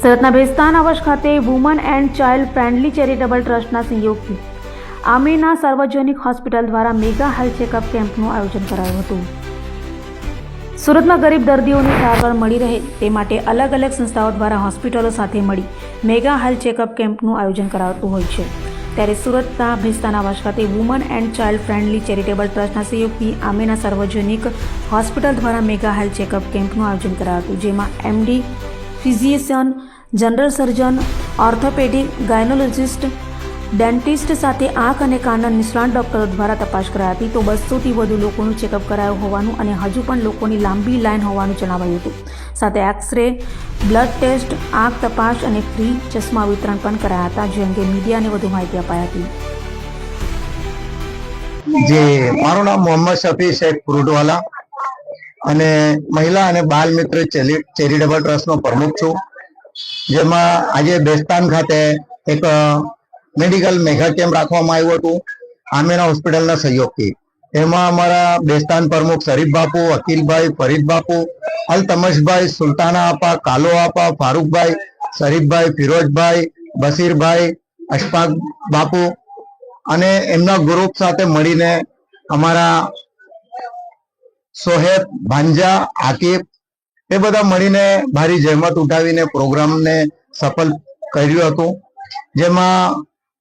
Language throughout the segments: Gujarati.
સુરતના ભેસ્તાન આવાસ ખાતે woman and child friendly charitable ટ્રસ્ટના સહયોગથી આમીના સાર્વજનિક હોસ્પિટલ દ્વારા મેગા હેલ્થ ચેકઅપ કેમ્પનું આયોજન કરાયું હતું। સુરતમાં ગરીબ દર્દીઓને સારવાર મળી રહે તે માટે અલગ અલગ સંસ્થાઓ દ્વારા હોસ્પિટલો સાથે મળી મેગા હેલ્થ ચેકઅપ કેમ્પનું આયોજન કરાતું હોય છે। ત્યારે સુરતના ભેસ્તાન આવાસ ખાતે woman and child friendly charitable ટ્રસ્ટના સહયોગથી આમીના સાર્વજનિક હોસ્પિટલ દ્વારા મેગા હેલ્થ ચેકઅપ કેમ્પનું આયોજન કરાયું હતું, જેમાં MD, physician, general surgeon, orthopedic, gynecologist, dentist સાથે આંખ અને કાનના નિષ્ણાત ડોક્ટરો દ્વારા તપાસ કરાઈ હતી। તો 200થી વધુ લોકોનું ચેકઅપ કરાયું હોવાનું અને હજુ પણ લોકોની લાંબી લાઈન હોવાનું જણાવાયું હતું। સાથે એક્સરે, બ્લડ ટેસ્ટ, આંખ તપાસ અને ફ્રી ચશ્મા વિતરણ પણ કરાયા હતા, જે અંગે મીડિયાને વધુ માહિતી અપાઈ હતી। જી, મારું નામ મોહમ્મદ શફી શેખ ફ્રૂટવાલા અને મહિલા અને બાલ મિત્ર ચેરિટેબલ ટ્રસ્ટનો પ્રમુખ છું, જેમાં આજે ભેસ્તાન ખાતે એક મેડિકલ મેગા કેમ્પ રાખવામાં આવ્યું હતું આમીના હોસ્પિટલના સહયોગથી। એમાં અમારા ભેસ્તાન પ્રમુખ શરીફ બાપુ, અકીલભાઈ, ફરીદ બાપુ, અલ તમશભાઈ, સુલતાના આપા, કાલો આપા, ફારૂકભાઈ, શરીફભાઈ, ફિરોજભાઈ, બશીરભાઈ, અશફાક બાપુ અને એમના ગ્રુપ સાથે મળીને અમારા સોહેબ, ભાંજા, આકિબ એ બધા મળીને ભારી જહેમત ઉઠાવીને પ્રોગ્રામને સફળ કર્યું હતું। જેમાં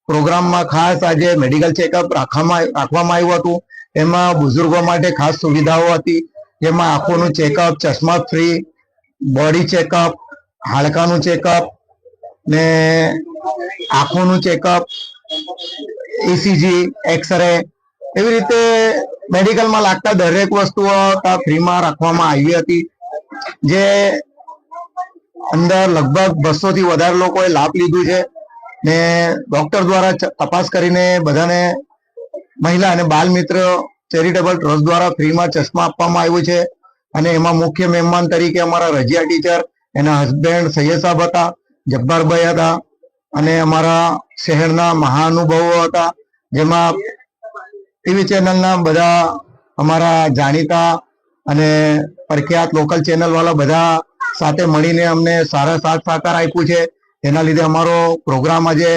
પ્રોગ્રામમાં ખાસ આજે મેડિકલ ચેકઅપ રાખવામાં આવ્યું હતું। એમાં બુઝુર્ગો માટે ખાસ સુવિધાઓ હતી, જેમાં આંખોનું ચેકઅપ, ચશ્મા ફ્રી, બોડી ચેકઅપ, હાડકાનું ચેકઅપ ને આંખોનું ચેકઅપ, ECG, એક્સરે, એવી રીતે મેડિકલમાં લાગતા દરેક વસ્તુઓ ફ્રીમાં રાખવામાં આવી હતી, જે અંદર લગભગ 200થી વધારે લોકોએ લાભ લીધું છે ને ડોક્ટર દ્વારા તપાસ કરીને બધાને મહિલા અને બાલ મિત્ર ચેરિટેબલ ટ્રસ્ટ દ્વારા ફ્રીમાં ચશ્મા આપવામાં આવ્યું છે। અને એમાં મુખ્ય મહેમાન તરીકે અમારા રજિયા ટીચર, એના હસબન્ડ સૈયદ સાહેબ હતા, જબ્બારભાઈ હતા અને અમારા શહેરના મહાનુભાવો હતા, જેમાં ટીવી ચેનલના બધા અમારા જાણીતા અને પ્રખ્યાત લોકલ ચેનલ વાળા બધા સાથે મળીને અમને સારા સાથ સહકાર આપ્યું છે। એના લીધે અમારો પ્રોગ્રામ આજે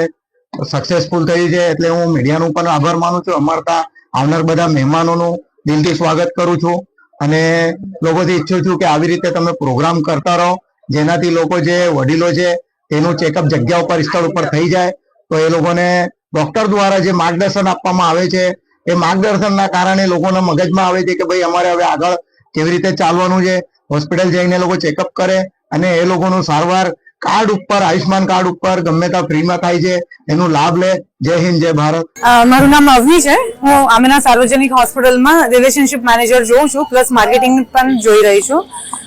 સક્સેસફુલ થયું છે, એટલે હું મીડિયાનો પણ આભાર માનું છું। અમારા આવનાર બધા મહેમાનોનું દિલથી સ્વાગત કરું છું અને લોકોથી ઈચ્છું છું કે આવી રીતે તમે પ્રોગ્રામ કરતા રહો, જેનાથી લોકો જે વડીલો છે એનું ચેકઅપ જગ્યા ઉપર, સ્થળ ઉપર થઈ જાય, તો એ લોકોને ડોક્ટર દ્વારા જે માર્ગદર્શન આપવામાં આવે છે એ માર્ગદર્શનના કારણે લોકોના મગજમાં આવે છે કે ભાઈ અમારે હવે આગળ કેવી રીતે ચાલવાનું છે। હોસ્પિટલ જઈને લોકો ચેકઅપ કરે અને એ લોકોનું સારવાર કાર્ડ ઉપર, આયુષ્માન કાર્ડ ઉપર ગમે ત્યાં ફ્રીમાં થાય છે, એનો લાભ લે। જય હિન્દ, જય ભારત। મારું નામ અવની છે। હું આમીના સાર્વજનિક હોસ્પિટલમાં રિલેશનશિપ મેનેજર જોઉં છું, પ્લસ માર્કેટિંગ પણ જોઈ રહી છું।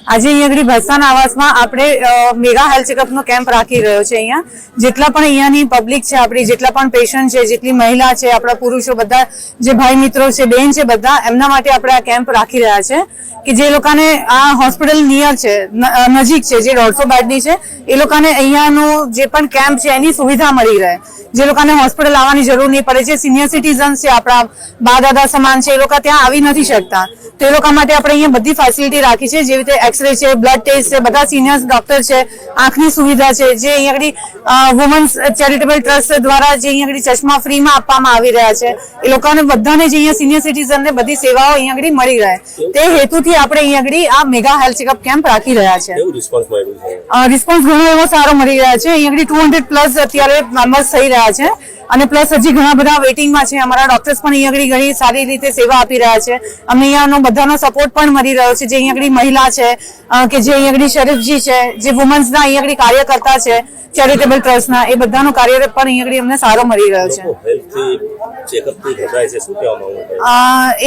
આજે અહીંયા આગળ ભેસ્તાન આવાસમાં આપણે મેગા હેલ્થ ચેકઅપનો કેમ્પ રાખી રહ્યો છે। અહીંયા જેટલા પણ અહીંયાની પબ્લિક છે, આપણી જેટલા પણ પેશન્ટ છે, જેટલી મહિલા છે, આપણા પુરુષો, બધા જે ભાઈ મિત્રો છે, બેન છે, બધા એમના માટે આપણે આ કેમ્પ રાખી રહ્યા છે કે જે લોકોને આ હોસ્પિટલ નિયર છે, નજીક છે, જે 150 બેડની છે, એ લોકોને અહીંયાનું જે પણ કેમ્પ છે એની સુવિધા મળી રહે, જે લોકોને હોસ્પિટલ આવવાની જરૂર નહીં પડે। જે સિનિયર સિટીઝન્સ છે, આપણા બા દાદા સમાન છે, એ લોકો ત્યાં આવી નથી શકતા, તો એ લોકો માટે આપણે અહીંયા બધી ફેસિલિટી રાખી છે, જેવી રીતે એક્સરે છે, બ્લડ ટેસ્ટ છે, બધા સિનિયર ડોક્ટર છે, આંખની સુવિધા છે, જે અહીંયા આગળ વુમન્સ ચેરિટેબલ ટ્રસ્ટ દ્વારા જે અહીંયા આગળ ચશ્મા ફ્રીમાં આપવામાં આવી રહ્યા છે, એ લોકોને બધાને જે અહીંયા સિનિયર સિટીઝનને બધી સેવાઓ અહીંયા આગળ મળી રહે, તે હેતુથી આપણે અહીંયા આગળ આ મેગા હેલ્થ ચેકઅપ કેમ્પ રાખી રહ્યા છે। રિસ્પોન્સ ઘણો એવો સારો મળી રહ્યા છે। અહીંયા આગળ 200 પ્લસ અત્યારે મેમ્બર્સ થઈ રહ્યા છે અને પ્લસ હજી ઘણા બધા વેઇટિંગમાં છે। અમારા ડોક્ટર્સ પણ અહીંયા આગળ ઘણી સારી રીતે સેવા આપી રહ્યા છે। અમને અહીંયાનો બધાનો સપોર્ટ પણ મળી રહ્યો છે, જે અહીંયા આગળ મહિલા છે કે જે અહીંયા આગળ શરીફજી છે, જે વુમન્સના અહીંયા આગળ કાર્યકર્તા છે ચેરિટેબલ ટ્રસ્ટના, એ બધાનો કાર્ય પણ અહીંયા આગળ અમને સારો મળી રહ્યો છે।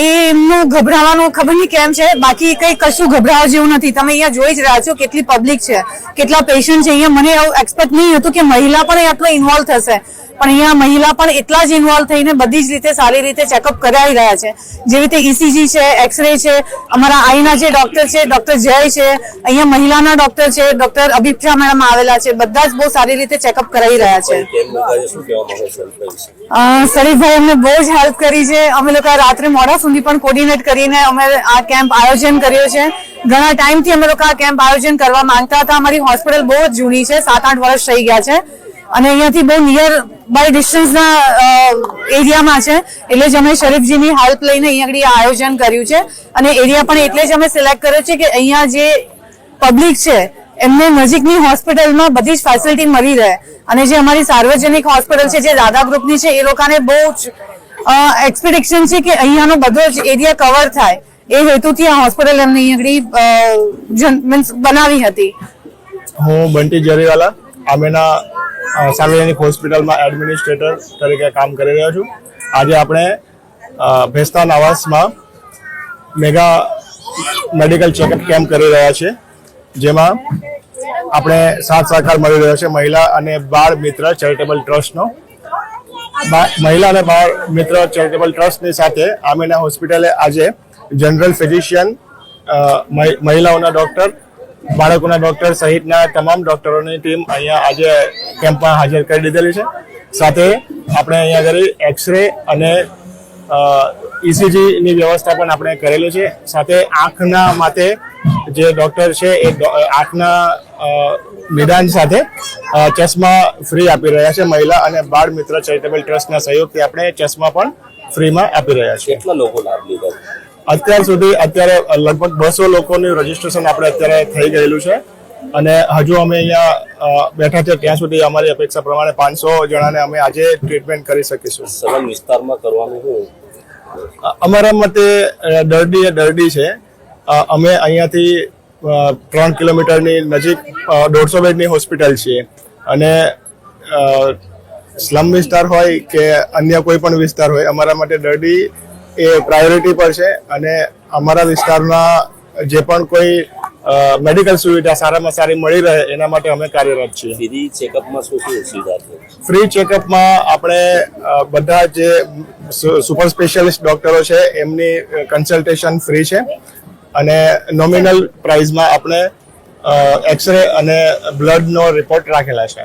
એમનું ગભરાવાનું ખબર નહીં કેમ છે, બાકી કઈ કશું ગભરાવા જેવું નથી। તમે અહીંયા જોઈ જ રહ્યા છો કેટલી પબ્લિક છે, કેટલા પેશન્ટ છે। અહીંયા મને એવું એક્સપેક્ટ નહીં હતું કે મહિલા પણ આટલો ઇન્વોલ્વ થશે, પણ અહીંયા મહિલા પણ એટલા જ ઇન્વોલ્વ થઈને બધી જ રીતે સારી રીતે ચેકઅપ કરાવી રહ્યા છે. જેવી રીતે ECG છે, એક્સરે છે, અમારા આઈના જે ડોક્ટર છે ડોક્ટર જય છે, અહીંયા મહિલાના ડોક્ટર છે ડોક્ટર અભિપ્સા મેડમ આવેલા છે, બધા જ બહુ સારી રીતે ચેકઅપ કરાવી રહ્યા છે. શરીફભાઈ અમને બહુ જ હેલ્પ કરી છે. અમે લોકો રાત્રે મોડા સુધી પણ કોર્ડિનેટ કરીને અમે આ કેમ્પ આયોજન કર્યો છે. ઘણા ટાઈમથી અમે લોકો આ કેમ્પ આયોજન કરવા માંગતા હતા. અમારી હોસ્પિટલ બહુ જ જૂની છે, 7-8 વર્ષ થઈ ગયા છે અને અહીંયાથી બહુ નિયર બાય ડિસ્ટન્સના એરિયામાં છે. એટલે જ અમે શરીફજીની હેલ્પ લઈને અહીંયા આગળ આયોજન કર્યું છે અને એરિયા પણ એટલે જ અમે સિલેક્ટ કર્યો છે કે અહીંયા જે પબ્લિક છે એમને નજીકની હોસ્પિટલમાં બધી જ ફેસિલિટી મળી રહે અને જે અમારી સાર્વજનિક હોસ્પિટલ છે જે દાદા ગ્રુપની છે એ લોકોને બહુ જ એક્સપેક્ટેશન છે કે અહીંયાનો બધો જ એરિયા કવર થાય. એ હેતુથી આ હોસ્પિટલ એમને અહીંયા બનાવી હતી. હું બંટી જરીવાલા આમેના સાર્વજનિક હોસ્પિટલમાં એડમિનિસ્ટ્રેટર તરીકે કામ કરી રહ્યો છું. આજે આપણે ભેસ્તાન આવાસમાં મેગા મેડિકલ ચેકઅપ કેમ્પ કરી રહ્યા છીએ, જેમાં આપણે સાથ સહકાર મળી રહ્યો છે મહિલા અને બાળ મિત્ર ચેરિટેબલ ટ્રસ્ટનો. મહિલા અને બાળ મિત્ર ચેરિટેબલ ટ્રસ્ટની સાથે આમેના હોસ્પિટલે આજે જનરલ ફિઝિશિયન, મહિલાઓના ડોક્ટર, બાળકોના ડોક્ટર સહિતના તમામ ડોક્ટરોની ટીમ અહીંયા આજે કેમ્પમાં હાજર કરી દીધેલી છે. સાથે આપણે અહીંયા આગળ એક્સરે અને ECG ની વ્યવસ્થા પણ આપણે કરેલી છે. સાથે આંખના માટે જે ડોક્ટર છે એ આંખના નિદાન સાથે ચશ્મા ફ્રી આપી રહ્યા છે. મહિલા અને બાળ મિત્ર ચેરિટેબલ ટ્રસ્ટના સહયોગથી આપણે ચશ્મા પણ ફ્રીમાં આપી રહ્યા છીએ. કેટલા લોકો લાભ લીધો? અત્યારે લગભગ 200 લોકોનું રજીસ્ટ્રેશન આપણે અત્યારે થઈ ગયેલું છે અને હજુ અમે અહીંયા બેઠા છે ત્યાં સુધી અમારી અપેક્ષા પ્રમાણે 500 જણાને અમે આજે ટ્રીટમેન્ટ કરી શકીશું. સઘન વિસ્તારમાં કરવાનું હું અમારા મતે દર્દી છે. અમે અહીંયાથી 3 કિલોમીટરની નજીક 150 બેડની હોસ્પિટલ છીએ અને સ્લમ વિસ્તાર હોય કે અન્ય કોઈ પણ વિસ્તાર હોય, અમારા માટે દર્દી એ પ્રાયોરિટી પર છે અને અમારા વિસ્તારમાં જે પણ કોઈ મેડિકલ સુવિધા સારામાં સારી મળી રહે એના માટે અમે કાર્યરત છીએ. ફ્રી ચેકઅપમાં શું શું સુવિધા છે? ફ્રી ચેકઅપમાં આપણે બધા જે સુપર સ્પેશિયાલિસ્ટ ડોક્ટરો છે એમની કન્સલ્ટેશન ફ્રી છે અને નોમિનલ પ્રાઇઝમાં આપણે એક્સરે અને બ્લડનો રિપોર્ટ રાખેલા છે.